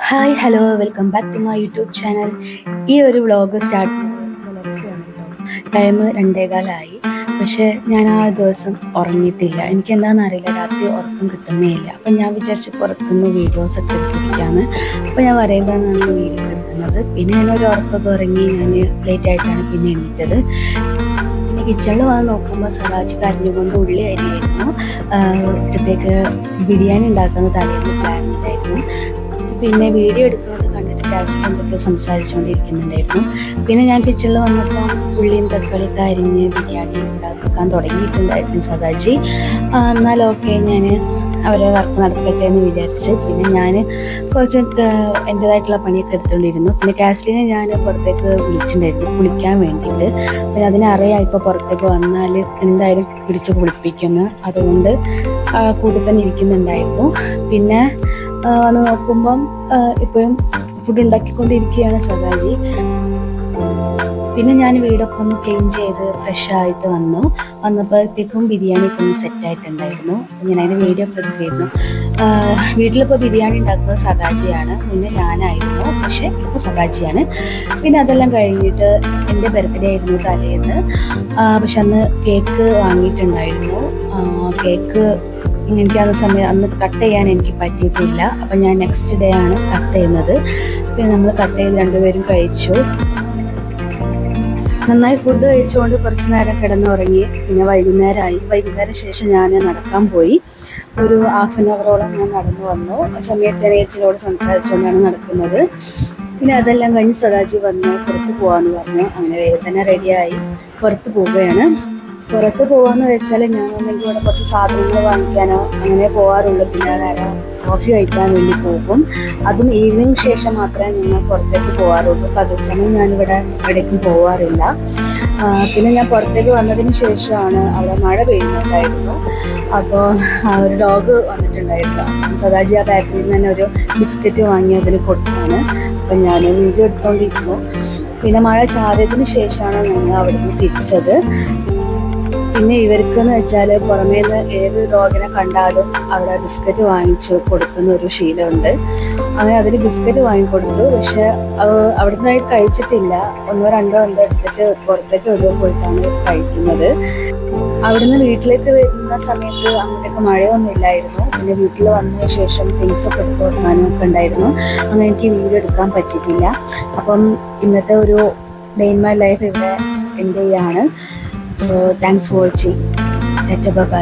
Hi hello welcome back to my YouTube channel. ഈ ഒരു vlog start time 2:15 പക്ഷേ ഞാൻ ആ ദിവസം ഉറങ്ങിയിട്ടില്ല. എനിക്ക് എന്താണെന്ന് അറിയില്ല, രാത്രി ഉറക്കം കിട്ടുന്നേ ഇല്ല. അപ്പം ഞാൻ വിചാരിച്ച് പുറത്തുനിന്ന് വീഡിയോസൊക്കെ എടുത്തിരിക്കുകയാണ്. അപ്പോൾ ഞാൻ വരേണ്ടതെന്നാണ് വീഡിയോ എടുക്കുന്നത്. പിന്നെ ഞാനൊരു ഉറക്കമൊക്കെ ഉറങ്ങി ഞാൻ ലേറ്റായിട്ടാണ് പിന്നെ എണീറ്റത്. പിന്നെ കിച്ചണിൽ വന്ന് നോക്കുമ്പോൾ സറാജ് കരഞ്ഞുകൊണ്ട് ഉള്ളി അരിയായിരുന്നു. ഉച്ചത്തേക്ക് ബിരിയാണി ഉണ്ടാക്കുന്ന തലേന്ന് പ്ലാൻ ഉണ്ടായിരുന്നു. പിന്നെ വീഡിയോ എടുക്കുന്നത് കണ്ടിട്ട് ടാസ്ക് എന്തൊക്കെ സംസാരിച്ചുകൊണ്ടിരിക്കുന്നുണ്ടായിരുന്നു. പിന്നെ ഞാൻ കിച്ചണിൽ വന്നപ്പോൾ ഉള്ളിയും തക്കാളിയൊക്കെ അരിഞ്ഞ് ബിരിയാണി ഉണ്ടാക്കാൻ തുടങ്ങിയിട്ടുണ്ടായിരുന്നു സദാജി. എന്നാൽ ഓക്കെ, ഞാൻ അവരെ വർക്ക് നടക്കട്ടെ എന്ന് വിചാരിച്ച് പിന്നെ ഞാൻ കുറച്ച് എൻ്റേതായിട്ടുള്ള പണിയൊക്കെ എടുത്തുകൊണ്ടിരുന്നു. പിന്നെ കാസ്ലിനെ ഞാൻ പുറത്തേക്ക് വിളിച്ചിട്ടുണ്ടായിരുന്നു കുളിക്കാൻ വേണ്ടിയിട്ട്. പിന്നെ അതിനറിയാം ഇപ്പോൾ പുറത്തേക്ക് വന്നാൽ എന്തായാലും പിടിച്ച് കുളിപ്പിക്കുന്നു, അതുകൊണ്ട് കൂടെ തന്നെ ഇരിക്കുന്നുണ്ടായിരുന്നു. പിന്നെ വന്ന് നോക്കുമ്പം ഇപ്പോഴും ഫുഡ് ഉണ്ടാക്കിക്കൊണ്ടിരിക്കുകയാണ് സദാജി. പിന്നെ ഞാൻ വീടൊക്കെ ഒന്ന് ക്ലീൻ ചെയ്ത് ഫ്രഷായിട്ട് വന്നപ്പോഴത്തേക്കും ബിരിയാണിയൊക്കെ ഒന്ന് സെറ്റായിട്ടുണ്ടായിരുന്നു. ഞാൻ അതിൻ്റെ വീഡിയോ ഒക്കെ എടുത്തിരുന്നു. വീട്ടിലിപ്പോൾ ബിരിയാണി ഉണ്ടാക്കുന്നത് സദാജിയാണ്, മുന്നേ ഞാനായിരുന്നു, പക്ഷേ ഇപ്പോൾ സദാജിയാണ്. പിന്നെ അതെല്ലാം കഴിഞ്ഞിട്ട് എൻ്റെ ബർത്ത്ഡേ ആയിരുന്നു തലേന്ന്. പക്ഷെ അന്ന് കേക്ക് വാങ്ങിയിട്ടുണ്ടായിരുന്നു. കേക്ക് എനിക്ക് അന്ന് കട്ട് ചെയ്യാൻ എനിക്ക് പറ്റിയിട്ടില്ല. അപ്പം ഞാൻ നെക്സ്റ്റ് ഡേ ആണ് കട്ട് ചെയ്യുന്നത്. പിന്നെ നമ്മൾ കട്ട് ചെയ്ത് രണ്ടുപേരും കഴിച്ചു. നന്നായി ഫുഡ് കഴിച്ചുകൊണ്ട് കുറച്ച് നേരം കിടന്നുറങ്ങി. പിന്നെ വൈകുന്നേരം ശേഷം ഞാൻ നടക്കാൻ പോയി. ഒരു ഹാഫ് ആൻ അവറോളം ഞാൻ നടന്നു വന്നു. ആ സമയത്ത് ഏച്ചിനോട് സംസാരിച്ചുകൊണ്ടാണ് നടക്കുന്നത്. പിന്നെ അതെല്ലാം കഴിഞ്ഞ് സദാജി വന്ന് പുറത്ത് പോകാമെന്ന് പറഞ്ഞു. അങ്ങനെ വേഗം തന്നെ റെഡിയായി പുറത്ത് പോവുകയാണ്. പുറത്ത് പോകാമെന്ന് വെച്ചാൽ ഞാനൊന്നെങ്കിൽ ഇവിടെ കുറച്ച് സാധനങ്ങൾ വാങ്ങിക്കാനോ അങ്ങനെ പോകാറുള്ളൂ. പിന്നെ നേരം കോഫി കഴിക്കാൻ വേണ്ടി പോകും. അതും ഈവനിങ് ശേഷം മാത്രമേ ഞങ്ങൾ പുറത്തേക്ക് പോകാറുള്ളൂ. പകൽ സമയം ഞാനിവിടെ എവിടേക്കും പോകാറില്ല. പിന്നെ ഞാൻ പുറത്തേക്ക് വന്നതിന് ശേഷമാണ് അവിടെ മഴ പെയ്യുന്നുണ്ടായിരുന്നു. അപ്പോൾ ഒരു ഡോഗ് വന്നിട്ടുണ്ടായിരുന്നു. സദാജി ആ ബേക്കറിയിൽ നിന്ന് തന്നെ ഒരു ബിസ്ക്കറ്റ് വാങ്ങി അതിന് കൊടുത്താണ്. അപ്പം ഞാൻ വീഡിയോ എടുത്തുകൊണ്ടിരുന്നു. പിന്നെ മഴ ചാറിയതിന് ശേഷമാണ് ഞങ്ങൾ അവിടെ നിന്ന് തിരിച്ചത്. പിന്നെ ഇവർക്കെന്ന് വെച്ചാൽ പുറമേ നിന്ന് ഏത് ഡോഗിനെ കണ്ടാലും അവിടെ ബിസ്ക്കറ്റ് വാങ്ങിച്ചു കൊടുക്കുന്ന ഒരു ശീലമുണ്ട്. അങ്ങനെ അതിന് ബിസ്ക്കറ്റ് വാങ്ങിക്കൊടുത്തു. പക്ഷെ അവിടെ നിന്നായിട്ട് കഴിച്ചിട്ടില്ല. 1-2 എടുത്തിട്ട് പുറത്തേക്ക് എവിടെയോ പോയിട്ടാണ് കഴിക്കുന്നത്. അവിടുന്ന് വീട്ടിലേക്ക് വരുന്ന സമയത്ത് അങ്ങോട്ടേക്ക് മഴയൊന്നും ഇല്ലായിരുന്നു. പിന്നെ വീട്ടിൽ വന്ന ശേഷം തിങ്സൊക്കെ എടുത്ത് കൊടുക്കാനും ഒക്കെ ഉണ്ടായിരുന്നു. അങ്ങനെ എനിക്ക് വീഡിയോ എടുക്കാൻ പറ്റിയിട്ടില്ല. അപ്പം ഇന്നത്തെ ഒരു ഡേ ഇൻ മൈ ലൈഫ് ഇവിടെ എൻ്റെ ആണ്. So thanks for watching. Bye bye.